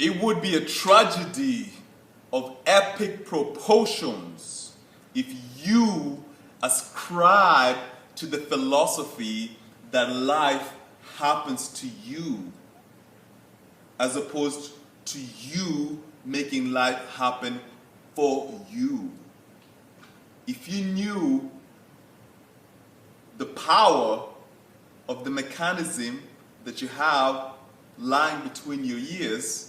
It would be a tragedy of epic proportions if you ascribe to the philosophy that life happens to you as opposed to you making life happen for you. If you knew the power of the mechanism that you have lying between your ears,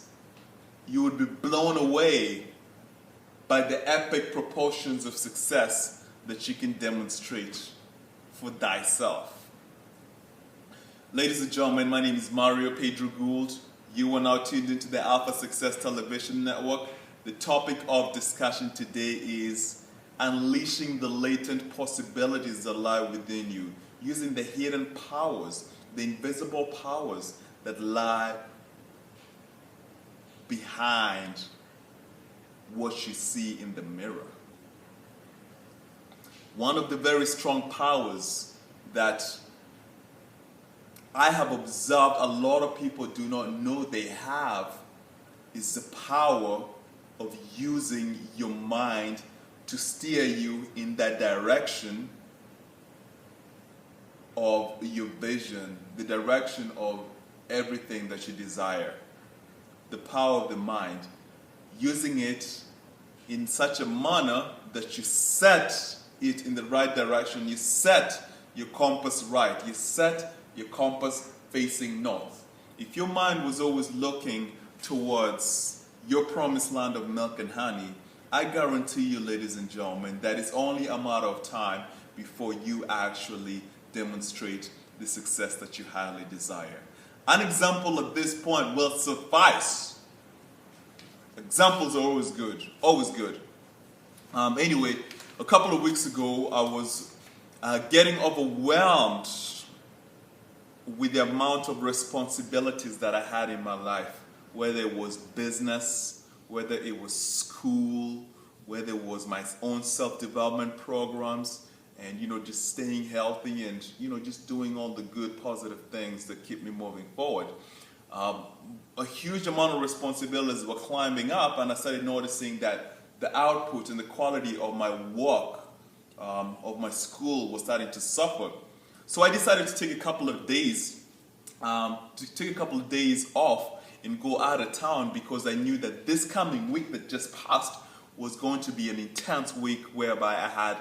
you would be blown away by the epic proportions of success that you can demonstrate for thyself. Ladies and gentlemen, my name is Mario Pedro Gould. You are now tuned into the Alpha Success Television Network. The topic of discussion today is unleashing the latent possibilities that lie within you, using the hidden powers, the invisible powers that lie behind what you see in the mirror. One of the very strong powers that I have observed a lot of people do not know they have is the power of using your mind to steer you in that direction of your vision, the direction of everything that you desire. The power of the mind, using it in such a manner that you set it in the right direction, you set your compass right, you set your compass facing north. If your mind was always looking towards your promised land of milk and honey, I guarantee you, ladies and gentlemen, that it's only a matter of time before you actually demonstrate the success that you highly desire. An example at this point will suffice. Examples are always good, always good. Anyway, a couple of weeks ago, I was getting overwhelmed with the amount of responsibilities that I had in my life, whether it was business, whether it was school, whether it was my own self-development programs, and just staying healthy and just doing all the good positive things that keep me moving forward. A huge amount of responsibilities were climbing up, and I started noticing that the output and the quality of my work, of my school, was starting to suffer. So I decided to take a couple of days off and go out of town, because I knew that this coming week that just passed was going to be an intense week whereby I had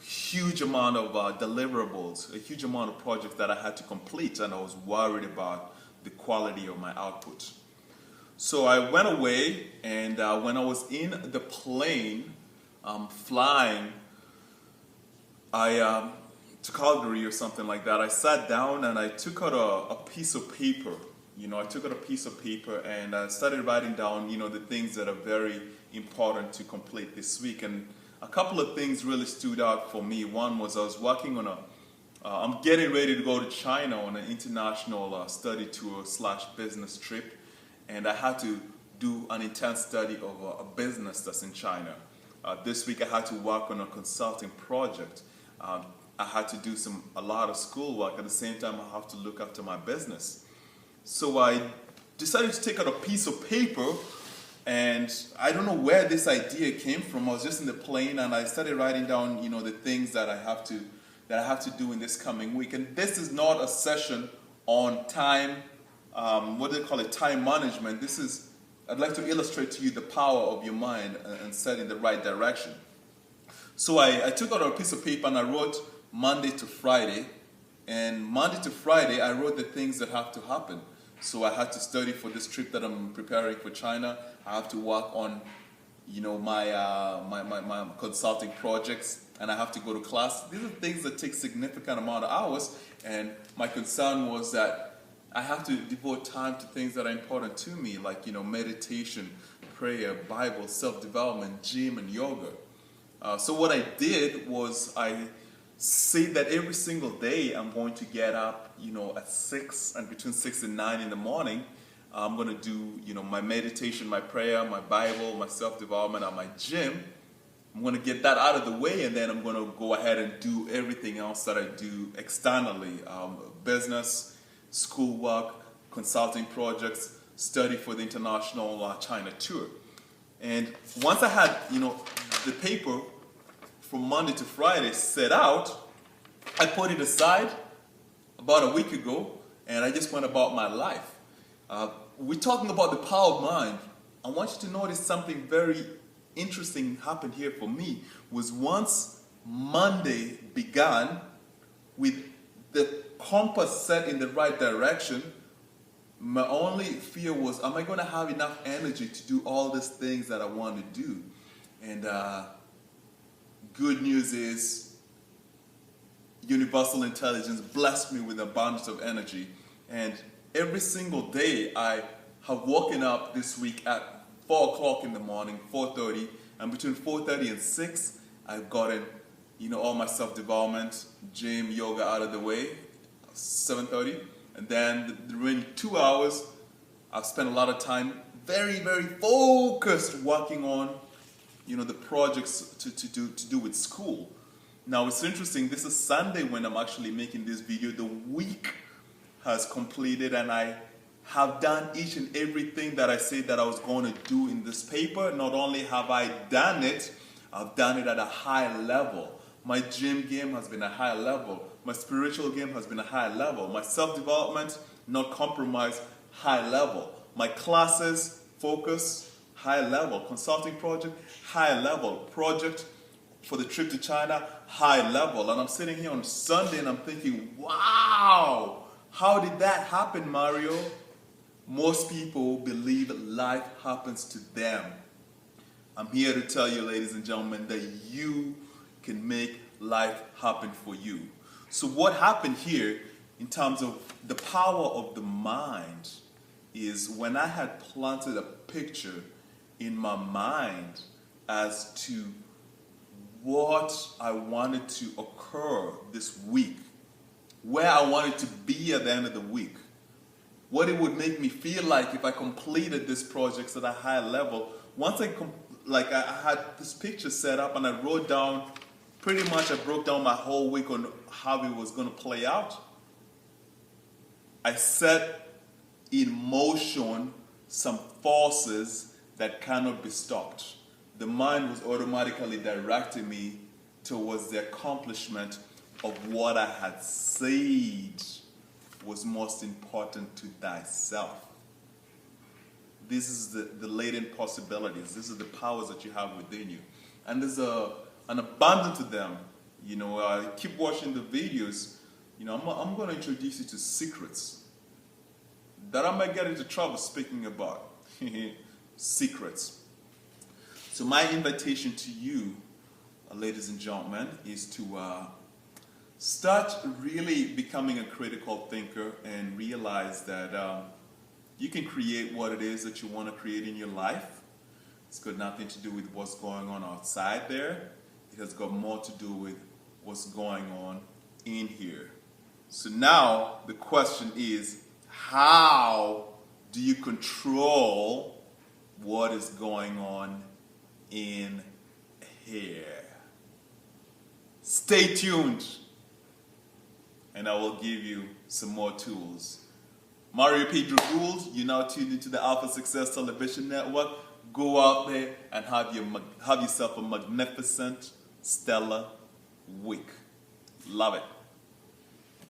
huge amount of deliverables, a huge amount of projects that I had to complete, and I was worried about the quality of my output. So I went away, and when I was in the plane flying to Calgary or something like that, I sat down and I took out a piece of paper. I took out a piece of paper and I started writing down, the things that are very important to complete this week. And a couple of things really stood out for me. One was I was working on I'm getting ready to go to China on an international study tour / business trip. And I had to do an intense study of a business that's in China. This week I had to work on a consulting project. I had to do a lot of schoolwork. At the same time, I have to look after my business. So I decided to take out a piece of paper, and I don't know where this idea came from. I was just in the plane, and I started writing down, the things that I have to do in this coming week. And this is not a session on time. What do they call it? Time management. I'd like to illustrate to you the power of your mind and set in the right direction. So I took out a piece of paper and I wrote Monday to Friday. And Monday to Friday, I wrote the things that have to happen. So I had to study for this trip that I'm preparing for China. I have to work on, my consulting projects, and I have to go to class. These are things that take significant amount of hours. And my concern was that I have to devote time to things that are important to me, like, meditation, prayer, Bible, self-development, gym, and yoga. So what I did was I said that every single day I'm going to get up, at 6 and between 6 and 9 in the morning. I'm going to do, my meditation, my prayer, my Bible, my self-development, and my gym. I'm going to get that out of the way, and then I'm going to go ahead and do everything else that I do externally, business, schoolwork, consulting projects. study for the international China tour. And once I had, the paper from Monday to Friday set out, I put it aside about a week ago, and I just went about my life. We're talking about the power of mind. I want you to notice something very interesting happened here for me. Was once Monday began with the compass set in the right direction, my only fear was, am I going to have enough energy to do all these things that I want to do? And good news is, universal intelligence blessed me with abundance of energy. And every single day I have woken up this week at 4 o'clock in the morning, 4:30, and between 4:30 and 6, I've gotten, all my self-development, gym, yoga out of the way, 7:30. And then the remaining 2 hours, I've spent a lot of time very, very focused working on, the projects to do with school. Now it's interesting, this is Sunday when I'm actually making this video. The week has completed and I have done each and everything that I said that I was going to do in this paper. Not only have I done it, I've done it at a high level. My gym game has been a high level. My spiritual game has been a high level. My self-development, not compromise, high level. My classes, focus, high level. Consulting project, high level. Project for the trip to China, high level. And I'm sitting here on Sunday and I'm thinking, wow, how did that happen, Mario? Most people believe life happens to them. I'm here to tell you, ladies and gentlemen, that you can make life happen for you. So what happened here in terms of the power of the mind is when I had planted a picture in my mind as to what I wanted to occur this week, where I wanted to be at the end of the week, what it would make me feel like if I completed this project at a high level. Once I had this picture set up and I wrote down, pretty much I broke down my whole week on how it was going to play out. I set in motion some forces that cannot be stopped. The mind was automatically directing me towards the accomplishment of what I had said was most important to thyself. This is the latent possibilities. This is the powers that you have within you. And there's an abundance of them. Keep watching the videos. I'm going to introduce you to secrets that I might get into trouble speaking about. Secrets. So my invitation to you, ladies and gentlemen, is to start really becoming a critical thinker and realize that you can create what it is that you want to create in your life. It's got nothing to do with what's going on outside there. It has got more to do with what's going on in here. So now the question is, how do you control what is going on in here? Stay tuned and I will give you some more tools. Mario Pedro Gould, you're now tuned into the Alpha Success Television Network. Go out there and have yourself a magnificent, stellar week. Love it.